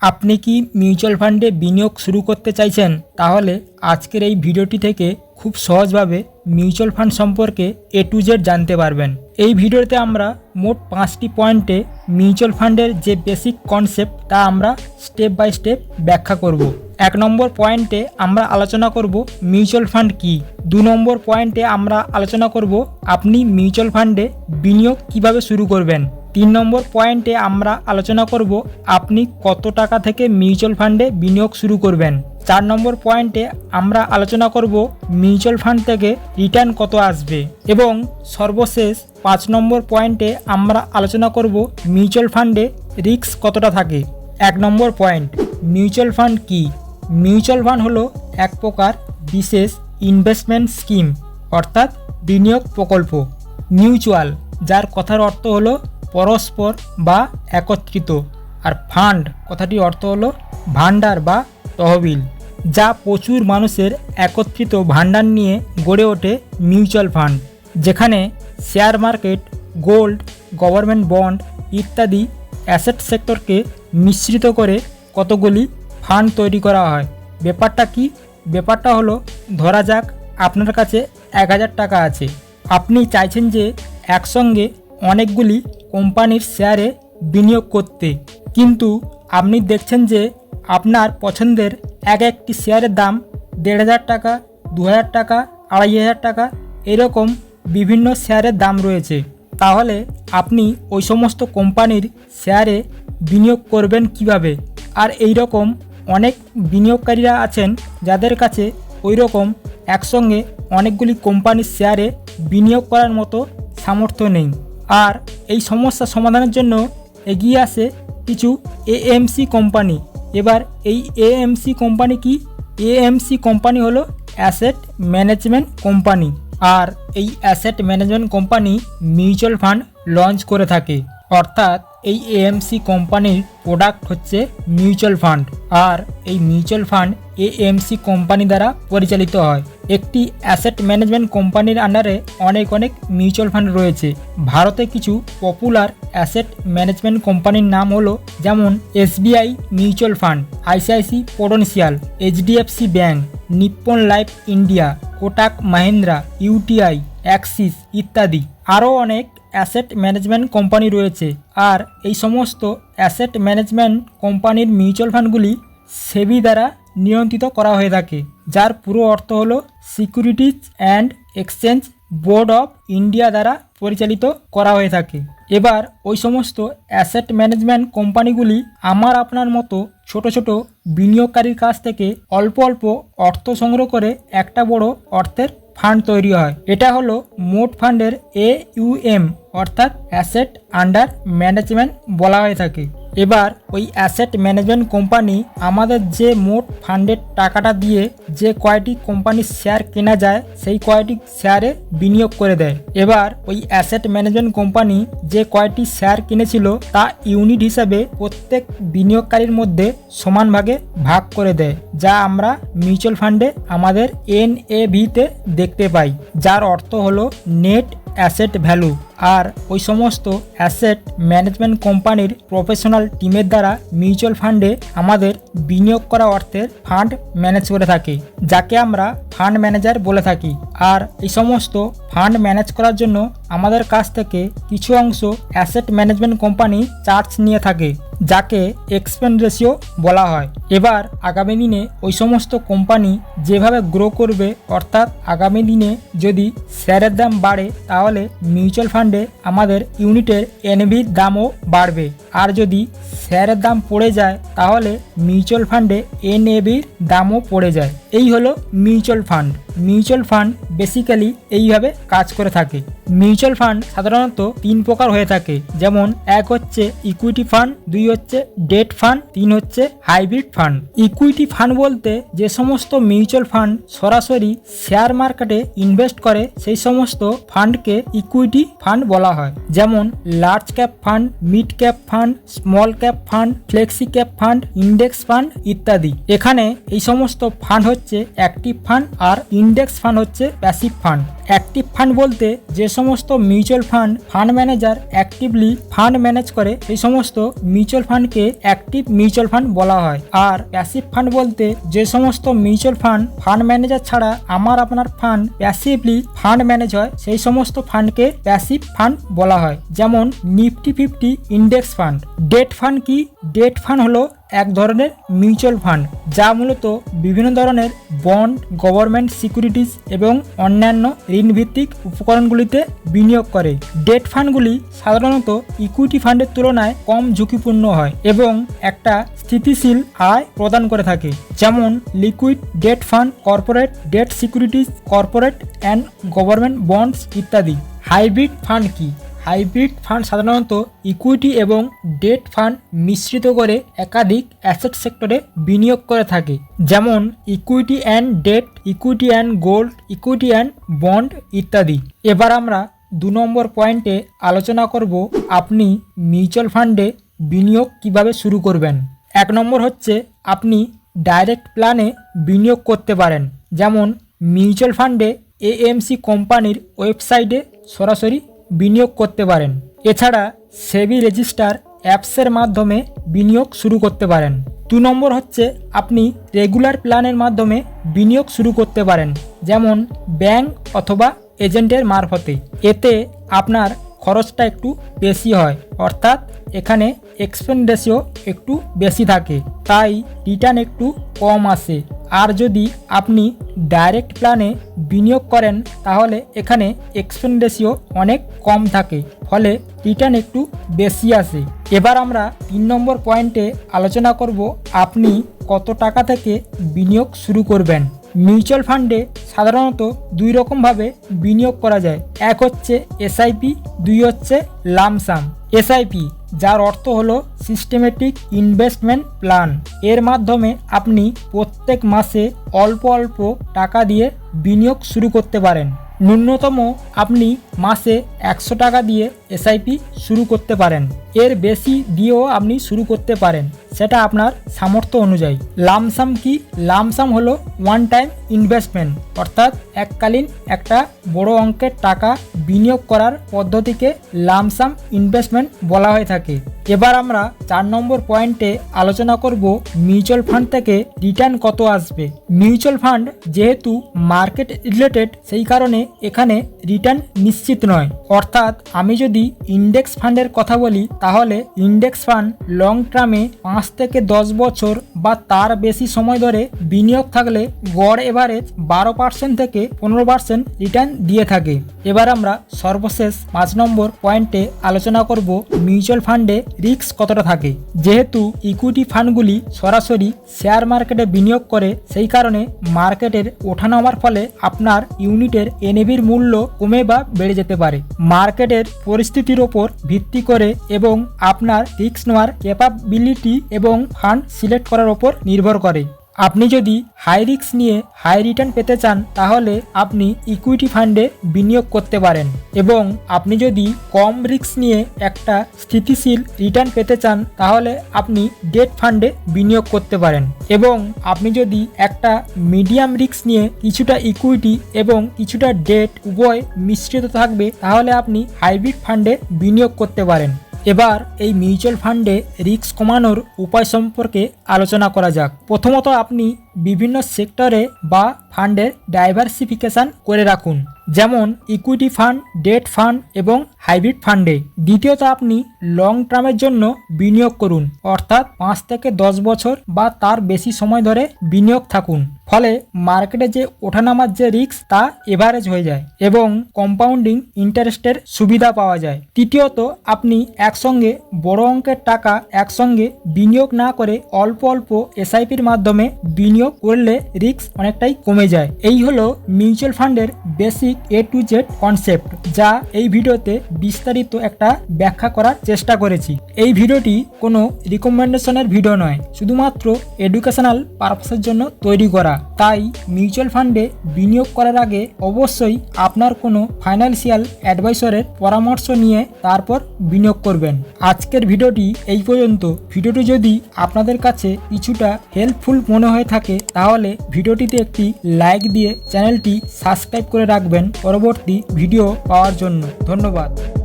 আপনি কি মিউচুয়াল ফান্ডে বিনিয়োগ শুরু করতে চাইছেন? তাহলে আজকের এই ভিডিওটি থেকে খুব সহজভাবে মিউচুয়াল ফান্ড সম্পর্কে A to Z জানতে পারবেন। এই ভিডিওতে আমরা মোট 5টি পয়েন্টে মিউচুয়াল ফান্ডের যে বেসিক কনসেপ্ট তা আমরা স্টেপ বাই স্টেপ ব্যাখ্যা করব। 1 নম্বর পয়েন্টে আমরা আলোচনা করব মিউচুয়াল ফান্ড কি। 2 নম্বর পয়েন্টে আমরা আলোচনা করব আপনি মিউচুয়াল ফান্ডে বিনিয়োগ কিভাবে শুরু করবেন। 3 নম্বর পয়েন্টে আমরা আলোচনা করব আপনি কত টাকা থেকে মিউচুয়াল ফান্ডে বিনিয়োগ শুরু করবেন। 4 নম্বর পয়েন্টে আমরা আলোচনা করব মিউচুয়াল ফান্ড থেকে রিটার্ন কত আসবে এবং সর্বশেষ 5 নম্বর পয়েন্টে আমরা আলোচনা করব মিউচুয়াল ফান্ডে রিস্ক কতটা থাকে। 1 নম্বর পয়েন্ট, মিউচুয়াল ফান্ড কি? মিউচুয়াল ফান্ড হলো এক প্রকার বিশেষ ইনভেস্টমেন্ট স্কিম অর্থাৎ বিনিয়োগ প্রকল্প। মিউচুয়াল যার কথার অর্থ হলো পরস্পর বা একত্রিত, আর ফান্ড কথাটির অর্থ হলো ভান্ডার বা তহবিল, যা প্রচুর মানুষের একত্রিত ভান্ডার নিয়ে গড়ে ওঠে মিউচুয়াল ফান্ড, যেখানে share market, gold, government bond ইত্যাদি অ্যাসেট সেক্টরকে মিশ্রিত করে কতগুলি ফান্ড তৈরি করা হয়। ব্যাপারটা কি? ব্যাপারটা হলো, ধরা যাক আপনার কাছে 1000 টাকা আছে। আপনি চাইছেন যে একসঙ্গে অনেকগুলি কোম্পানির শেয়ারে বিনিয়োগ করতে, কিন্তু আপনি দেখছেন যে আপনার পছন্দের একটি শেয়ারের দাম 1500 টাকা, 2000 টাকা, 2500 টাকা, এরকম বিভিন্ন শেয়ারের দাম রয়েছে। তাহলে আপনি ওই সমস্ত কোম্পানির শেয়ারে বিনিয়োগ করবেন কিভাবে? আর এই রকম অনেক বিনিয়োগকারীরা আছেন যাদের কাছে ওই রকম একসঙ্গে অনেকগুলি কোম্পানির শেয়ারে বিনিয়োগ করার মতো সামর্থ্য নেই। আর এই সমস্যা সমাধানের জন্য এগিয়ে আসে কিছু AMC কোম্পানি। এবার এই AMC কোম্পানি কি? AMC কোম্পানি হলো অ্যাসেট ম্যানেজমেন্ট কোম্পানি, আর এই asset management company mutual fund launch করে থাকে। অর্থাৎ এই AMC কোম্পানির প্রোডাক্ট হচ্ছে মিউচুয়াল ফান্ড, আর এই মিউচুয়াল ফান্ড AMC কোম্পানি দ্বারা পরিচালিত হয়। একটি অ্যাসেট ম্যানেজমেন্ট কোম্পানির আন্ডারে অনেক মিউচুয়াল ফান্ড রয়েছে। ভারতে কিছু পপুলার অ্যাসেট ম্যানেজমেন্ট কোম্পানির নাম হলো যেমন SBI mutual fund, ICICI Prudential, HDFC bank, Nippon life India, Kotak Mahindra, UTI, Axis ইত্যাদি। আরও অনেক অ্যাসেট ম্যানেজমেন্ট কোম্পানি রয়েছে, আর এই সমস্ত অ্যাসেট ম্যানেজমেন্ট কোম্পানির মিউচুয়াল ফান্ডগুলি সেবি দ্বারা নিয়ন্ত্রিত করা হয়ে থাকে, যার পুরো অর্থ হলো securities and exchange board of India দ্বারা পরিচালিত করা হয়ে থাকে। এবার ওই সমস্ত অ্যাসেট ম্যানেজমেন্ট কোম্পানিগুলি আমার আপনার মতো ছোট ছোট বিনিয়োগকারীর কাছ থেকে অল্প অল্প অর্থ সংগ্রহ করে একটা বড় অর্থের ফান্ড তৈরি হয়। এটা হলো মোট ফান্ডের AUM অর্থাৎ অ্যাসেট আন্ডার ম্যানেজমেন্ট বলা হয়ে থাকে। এবার ওই অ্যাসেট ম্যানেজমেন্ট কোম্পানি আমাদের যে মোট ফান্ডের টাকাটা দিয়ে যে কয়টি কোম্পানির শেয়ার কেনা যায় সেই কয়টি শেয়ারে বিনিয়োগ করে দেয়। এবার ওই অ্যাসেট ম্যানেজমেন্ট কোম্পানি যে কয়টি শেয়ার কিনেছিল তা ইউনিট হিসাবে প্রত্যেক বিনিয়োগকারীর মধ্যে সমান ভাগে ভাগ করে দেয়, যা আমরা মিউচুয়াল ফান্ডে আমাদের NAV-তে দেখতে পাই, যার অর্থ হলো নেট অ্যাসেট ভ্যালু। আর ওই সমস্ত অ্যাসেট ম্যানেজমেন্ট কোম্পানির প্রফেশনাল টিমের দ্বারা মিউচুয়াল ফান্ডে আমাদের বিনিয়োগ করা অর্থের ফান্ড ম্যানেজ করে থাকে, যাকে আমরা ফান্ড ম্যানেজার বলে থাকি। আর এই সমস্ত ফান্ড ম্যানেজ করার জন্য আমাদের কাছ থেকে কিছু অংশ অ্যাসেট ম্যানেজমেন্ট কোম্পানি চার্জ নিয়ে থাকে, যাকে এক্সপেন্স রেশিও বলা হয়। এবার আগামী দিনে ওই সমস্ত কোম্পানি যেভাবে গ্রো করবে, অর্থাৎ আগামী দিনে যদি শেয়ারের দাম বাড়ে তাহলে মিউচুয়াল ফান্ডে আমাদের ইউনিটের NAV-র দামও বাড়বে, আর যদি শেয়ারের দাম পড়ে যায় তাহলে মিউচুয়াল ফান্ডে NAV-র দামও পড়ে যায়। এই হলো mutual fund. Mutual fund basically এইভাবে কাজ করে থাকে। মিউচুয়াল ফান্ড সাধারণত 3 প্রকার হয়ে থাকে, যেমন 1 হচ্ছে ইকুইটি ফান্ড, 2 হচ্ছে ডেট ফান্ড, 3 হচ্ছে হাইব্রিড ফান্ড। ইকুইটি ফান্ড বলতে যে সমস্ত মিউচুয়াল ফান্ড সরাসরি শেয়ার মার্কেটে ইনভেস্ট করে সেই সমস্ত ফান্ডকে ইকুইটি ফান্ড বলা হয়, যেমন large cap fund, mid cap fund, small cap fund, flexi cap fund, index fund ইত্যাদি। এখানে এই সমস্ত ফান্ড হচ্ছে অ্যাক্টিভ ফান্ড আর ইন্ডেক্স ফান্ড হচ্ছে প্যাসিভ ফান্ড। অ্যাক্টিভ ফান্ড বলতে যে সমস্ত mutual fund manager actively fund manage করে সেই সমস্ত মিউচুয়াল ফান্ডকে অ্যাক্টিভ মিউচুয়াল ফান্ড বলা হয়। আর প্যাসিভ ফান্ড বলতে যে সমস্ত মিউচুয়াল ফান্ড ম্যানেজার ছাড়া আপনার ফান্ড প্যাসিভলি ফান্ড ম্যানেজ হয় সেই সমস্ত ফান্ডকে প্যাসিভ ফান্ড বলা হয়। যেমন Nifty 50 index fund. Date fund কি? ডেট ফান্ড হলো এক ধরনের মিউচুয়াল ফান্ড যা মূলত বিভিন্ন ধরনের বন্ড, গভর্নমেন্ট সিকিউরিটিজ এবং অন্যান্য ঋণভিত্তিক উপকরণগুলিতে বিনিয়োগ করে। ডেট ফান্ডগুলি সাধারণত ইকুইটি ফান্ডের তুলনায় কম ঝুঁকিপূর্ণ হয় এবং একটা স্থিতিশীল আয় প্রদান করে থাকে। যেমন liquid debt fund, corporate debt securities, corporate and government bonds ইত্যাদি। হাইব্রিড ফান্ড কি? হাইব্রিড ফান্ড সাধারণত ইকুইটি এবং ডেট ফান্ড মিশ্রিত করে একাধিক অ্যাসেট সেক্টরে বিনিয়োগ করে থাকে। যেমন equity and debt, equity and gold, equity and bond ইত্যাদি। এবার আমরা 2 নম্বর পয়েন্টে আলোচনা করব আপনি মিউচুয়াল ফান্ডে বিনিয়োগ কিভাবে শুরু করবেন। 1 নম্বর হচ্ছে আপনি ডাইরেক্ট প্ল্যানে বিনিয়োগ করতে পারেন। যেমন মিউচুয়াল ফান্ডে এএমসি কোম্পানির ওয়েবসাইটে সরাসরি বিনিয়োগ করতে পারেন। এছাড়া সেবি রেজিস্টার অ্যাপসের মাধ্যমে বিনিয়োগ শুরু করতে পারেন। 2 নম্বর হচ্ছে আপনি রেগুলার প্ল্যানের মাধ্যমে বিনিয়োগ শুরু করতে পারেন, যেমন ব্যাংক অথবা এজেন্টের মারফতে। এতে আপনার খরচটা একটু বেশি হয়, অর্থাৎ এখানে এক্সপেন্স রেশিও একটু বেশি থাকে, তাই রিটার্ন একটু কম আসে। আর যদি আপনি ডাইরেক্ট প্ল্যানে বিনিয়োগ করেন তাহলে এখানে এক্সপেন্স রেশিও অনেক কম থাকে, ফলে রিটার্ন একটু বেশি আসে। এবার আমরা 3 নম্বর পয়েন্টে আলোচনা করব আপনি কত টাকা থেকে বিনিয়োগ শুরু করবেন। মিউচুয়াল ফান্ডে সাধারণত 2 রকমভাবে বিনিয়োগ করা যায়। এক হচ্ছে এসআইপি, 2 হচ্ছে লামসাম। এসআইপি যার অর্থ হলো সিস্টেমেটিক ইনভেস্টমেন্ট প্ল্যান। এর মাধ্যমে আপনি প্রত্যেক মাসে অল্প অল্প টাকা দিয়ে বিনিয়োগ শুরু করতে পারেন। ন্যূনতম আপনি মাসে 100 টাকা দিয়ে এসআইপি শুরু করতে পারেন। এর বেশি দিয়েও আপনি শুরু করতে পারেন, সেটা আপনার সামর্থ্য অনুযায়ী। লামসাম কি? লামসাম হলো ওয়ান টাইম ইনভেস্টমেন্ট, অর্থাৎ এককালীন একটা বড় অঙ্কের টাকা বিনিয়োগ করার পদ্ধতিকে লামসাম ইনভেস্টমেন্ট বলা হয়ে থাকে। এবার আমরা 4 নম্বর পয়েন্টে আলোচনা করব মিউচুয়াল ফান্ড থেকে রিটার্ন কত আসবে। মিউচুয়াল ফান্ড যেহেতু মার্কেট রিলেটেড, সেই কারণে এখানে রিটার্ন নিশ্চিত নয়। অর্থাৎ আমি যদি ইন্ডেক্স ফান্ডের কথা বলি তাহলে ইন্ডেক্স ফান্ড লং টার্মে 5 থেকে 10 বছর বা তার বেশি সময় ধরে বিনিয়োগ থাকলে গড় এভারেজ 12% থেকে 15% রিটার্ন দিয়ে থাকে। এবার আমরা সর্বশেষ 5 নম্বর পয়েন্টে আলোচনা করব মিউচুয়াল ফান্ডে রিস্ক কতটা থাকে। যেহেতু ইকুইটি ফান্ডগুলি সরাসরি শেয়ার মার্কেটে বিনিয়োগ করে, সেই কারণে মার্কেটের ওঠানামার ফলে আপনার ইউনিটের এনএভির মূল্য কমে বা বেড়ে যেতে পারে। মার্কেটের পরিস্থিতির ওপর ভিত্তি করে এবং আপনার রিস্ক নেওয়ার ক্যাপাবিলিটি এবং ফান্ড সিলেক্ট করার ওপর নির্ভর করে। আপনি যদি হাই রিস্ক নিয়ে হাই রিটার্ন পেতে চান তাহলে আপনি ইকুইটি ফান্ডে বিনিয়োগ করতে পারেন, এবং আপনি যদি কম রিস্ক নিয়ে একটা স্থিতিশীল রিটার্ন পেতে চান তাহলে আপনি ডেট ফান্ডে বিনিয়োগ করতে পারেন, এবং আপনি যদি একটা মিডিয়াম রিস্ক নিয়ে কিছুটা ইকুইটি এবং কিছুটা ডেট উভয় মিশ্রিত থাকবে তাহলে আপনি হাইব্রিড ফান্ডে বিনিয়োগ করতে পারেন। এবার এই মিউচুয়াল ফান্ডে রিস্ক কমানোর উপায় সম্পর্কে আলোচনা করা যাক। প্রথমত আপনি বিভিন্ন সেক্টরে বা ফান্ডের ডাইভার্সিফিকেশন করে রাখুন, যেমন ইকুইটি ফান্ড, ডেট ফান্ড এবং হাইব্রিড ফান্ডে। দ্বিতীয়ত আপনি লং টার্মের জন্য বিনিয়োগ করুন, অর্থাৎ 5 থেকে 10 বছর বা তার বেশি সময় ধরে বিনিয়োগ থাকুন, ফলে মার্কেটে যে ওঠানামার যে রিস্ক তা এভারেজ হয়ে যায় এবং কম্পাউন্ডিং ইন্টারেস্টের সুবিধা পাওয়া যায়। তৃতীয়ত আপনি একসঙ্গে বড় অঙ্কের টাকা একসঙ্গে বিনিয়োগ না করে অল্প অল্প এসআইপির মাধ্যমে বিনিয়োগ করলে রিস্ক অনেকটাই কমে যায়। এই হলো মিউচুয়াল ফান্ডের basic A to Z concept, যা এই ভিডিওতে বিস্তারিত একটা ব্যাখ্যা করার চেষ্টা করেছি। এই ভিডিওটি কোনো রিকমেন্ডেশনের ভিডিও নয়, শুধুমাত্র এডুকেশনাল পারপাসের জন্য তৈরি করা। তাই মিউচুয়াল ফান্ডে বিনিয়োগ করার আগে অবশ্যই আপনার কোনো ফাইন্যান্সিয়াল অ্যাডভাইসরের পরামর্শ নিয়ে তারপর বিনিয়োগ করবেন। আজকের ভিডিওটি এই পর্যন্ত। ভিডিওটি যদি আপনাদের কাছে কিছুটা হেল্পফুল মনে হয়ে থাকে তাহলে ভিডিওটিতে একটি লাইক দিয়ে চ্যানেলটি সাবস্ক্রাইব করে রাখবেন পরবর্তী ভিডিও পাওয়ার জন্য। ধন্যবাদ।